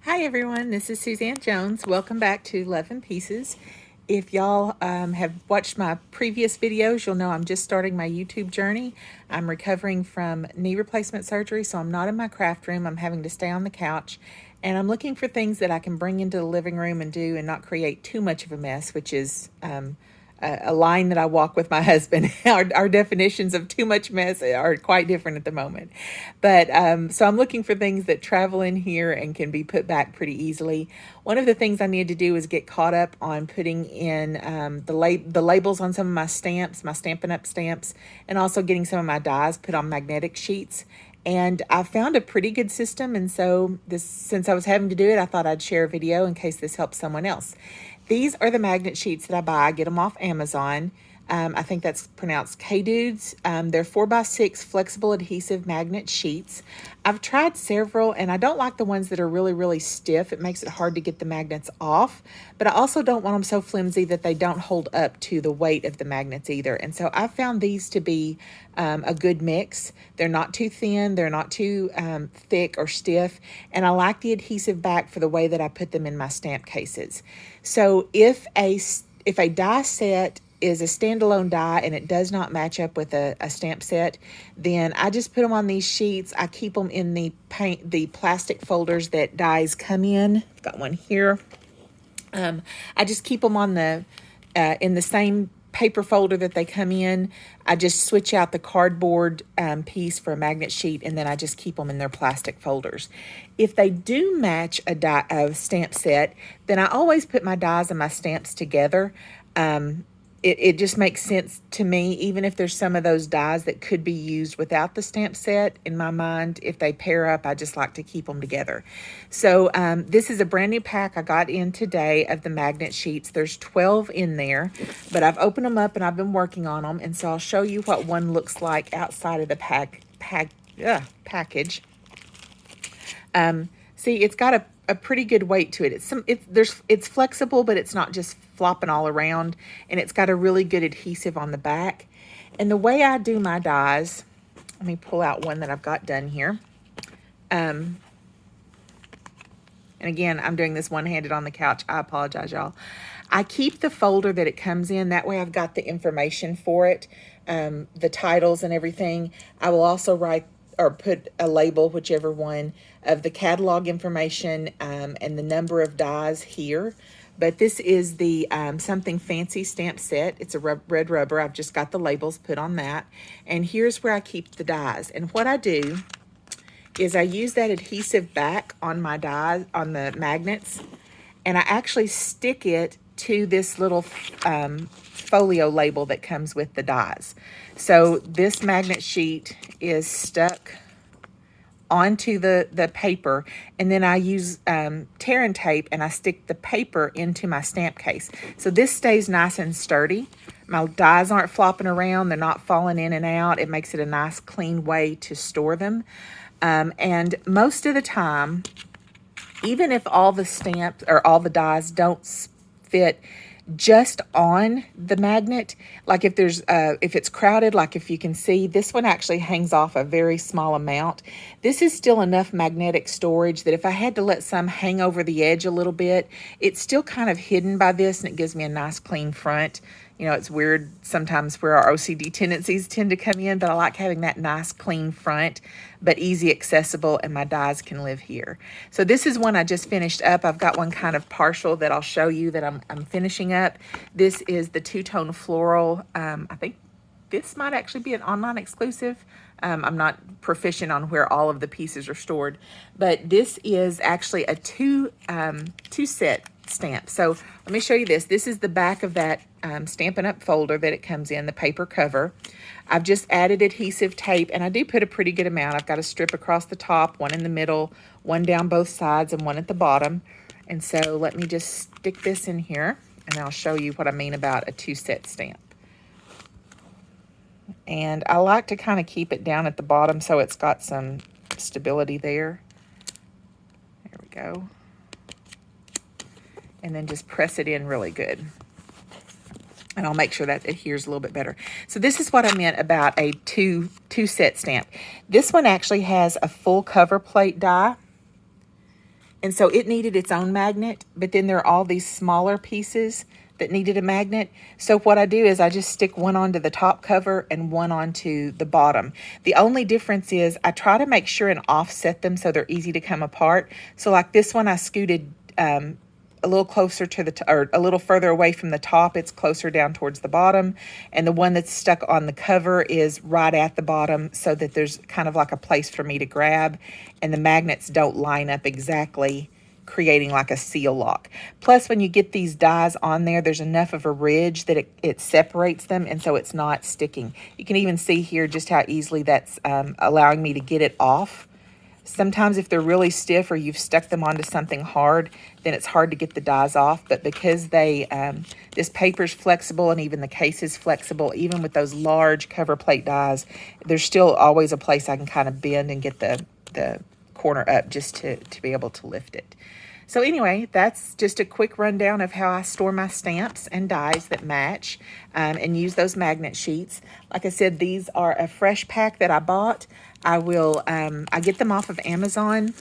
Hi everyone, this is Suzanne Jones. Welcome back to Love in Pieces. If y'all have watched my previous videos, you'll know I'm just starting my YouTube journey. I'm recovering from knee replacement surgery, so I'm not in my craft room. I'm having to stay on the couch, and I'm looking for things that I can bring into the living room and do and not create too much of a mess, which is a line that I walk with my husband. Our definitions of too much mess are quite different at the moment. But so I'm looking for things that travel in here and can be put back pretty easily. One of the things I need to do is get caught up on putting in the labels on some of my stamps, my Stampin' Up! Stamps, and also getting some of my dies put on magnetic sheets. And I found a pretty good system, and so since I was having to do it, I thought I'd share a video in case this helps someone else. These are the magnet sheets that I buy. I get them off Amazon. I think that's pronounced Kedudes. They're 4x6 flexible adhesive magnet sheets. I've tried several, and I don't like the ones that are really, really stiff. It makes it hard to get the magnets off, but I also don't want them so flimsy that they don't hold up to the weight of the magnets either. And so I found these to be a good mix. They're not too thin, they're not too thick or stiff, and I like the adhesive back for the way that I put them in my stamp cases. So if a die set is a standalone die and it does not match up with a stamp set, then I just put them on these sheets. I keep them in the plastic folders that dies come in. I've got one here. I just keep them on in the same paper folder that they come in. I just switch out the cardboard piece for a magnet sheet, and then I just keep them in their plastic folders. If they do match a stamp set, then I always put my dies and my stamps together. It just makes sense to me, even if there's some of those dies that could be used without the stamp set. In my mind, if they pair up, I just like to keep them together. So this is a brand new pack I got in today of the magnet sheets. There's 12 in there, but I've opened them up and I've been working on them, and so I'll show you what one looks like outside of the package. See, it's got a pretty good weight to it. It's flexible, but it's not just flopping all around, and it's got a really good adhesive on the back. And the way I do my dies, let me pull out one that I've got done here. And again, I'm doing this one-handed on the couch. I apologize, y'all. I keep the folder that it comes in. That way I've got the information for it, the titles and everything. I will also write or put a label, whichever one, of the catalog information and the number of dies here. But this is the Something Fancy stamp set. It's a red rubber. I've just got the labels put on that. And here's where I keep the dies. And what I do is I use that adhesive back on my dies, on the magnets, and I actually stick it to this little folio label that comes with the dies. So this magnet sheet is stuck onto the paper, and then I use tear and tape, and I stick the paper into my stamp case. So this stays nice and sturdy. My dies aren't flopping around. They're not falling in and out. It makes it a nice, clean way to store them. And most of the time, even if all the stamps or all the dies don't fit just on the magnet, like if it's crowded, like if you can see, this one actually hangs off a very small amount. This is still enough magnetic storage that if I had to let some hang over the edge a little bit, it's still kind of hidden by this, and it gives me a nice clean front. You know, it's weird sometimes where our OCD tendencies tend to come in, but I like having that nice clean front, but easy accessible, and my dies can live here. So this is one I just finished up. I've got one kind of partial that I'll show you that I'm finishing up. This is the two-tone floral. I think this might actually be an online exclusive. I'm not proficient on where all of the pieces are stored, but this is actually a two set stamp. So let me show you this. This is the back of that Stampin' Up! Folder that it comes in, the paper cover. I've just added adhesive tape, and I do put a pretty good amount. I've got a strip across the top, one in the middle, one down both sides, and one at the bottom. And so let me just stick this in here, and I'll show you what I mean about a two-set stamp. And I like to kind of keep it down at the bottom so it's got some stability there. There we go. And then just press it in really good. And I'll make sure that adheres a little bit better. So this is what I meant about a two set stamp. This one actually has a full cover plate die. And so it needed its own magnet, but then there are all these smaller pieces that needed a magnet. So what I do is I just stick one onto the top cover and one onto the bottom. The only difference is I try to make sure and offset them so they're easy to come apart. So like this one, I scooted a little closer to the, or a little further away from the top. It's closer down towards the bottom. And the one that's stuck on the cover is right at the bottom so that there's kind of like a place for me to grab. And the magnets don't line up exactly, creating like a seal lock. Plus, when you get these dies on there, there's enough of a ridge that it separates them, and so it's not sticking. You can even see here just how easily that's allowing me to get it off. Sometimes if they're really stiff or you've stuck them onto something hard, then it's hard to get the dies off. But because this paper's flexible and even the case is flexible, even with those large cover plate dies, there's still always a place I can kind of bend and get the corner up just to be able to lift it. So anyway, that's just a quick rundown of how I store my stamps and dies that match and use those magnet sheets. Like I said, these are a fresh pack that I bought. I get them off of Amazon.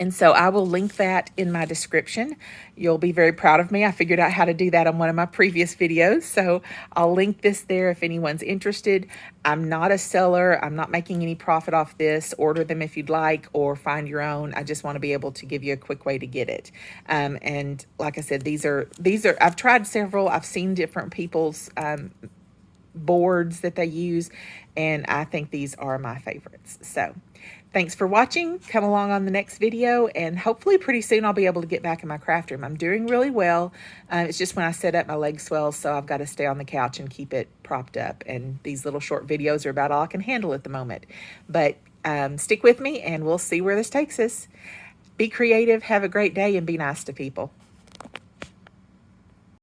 And so I will link that in my description. You'll be very proud of me. I figured out how to do that on one of my previous videos. So I'll link this there if anyone's interested. I'm not a seller. I'm not making any profit off this. Order them if you'd like or find your own. I just want to be able to give you a quick way to get it. And like I said, these are, I've tried several. I've seen different people's boards that they use, and I think these are my favorites. So thanks for watching. Come along on the next video, and hopefully pretty soon I'll be able to get back in my craft room. I'm doing really well. It's just when I set up, my leg swells, so I've got to stay on the couch and keep it propped up, and these little short videos are about all I can handle at the moment. But stick with me and we'll see where this takes us. Be creative, have a great day, and be nice to people.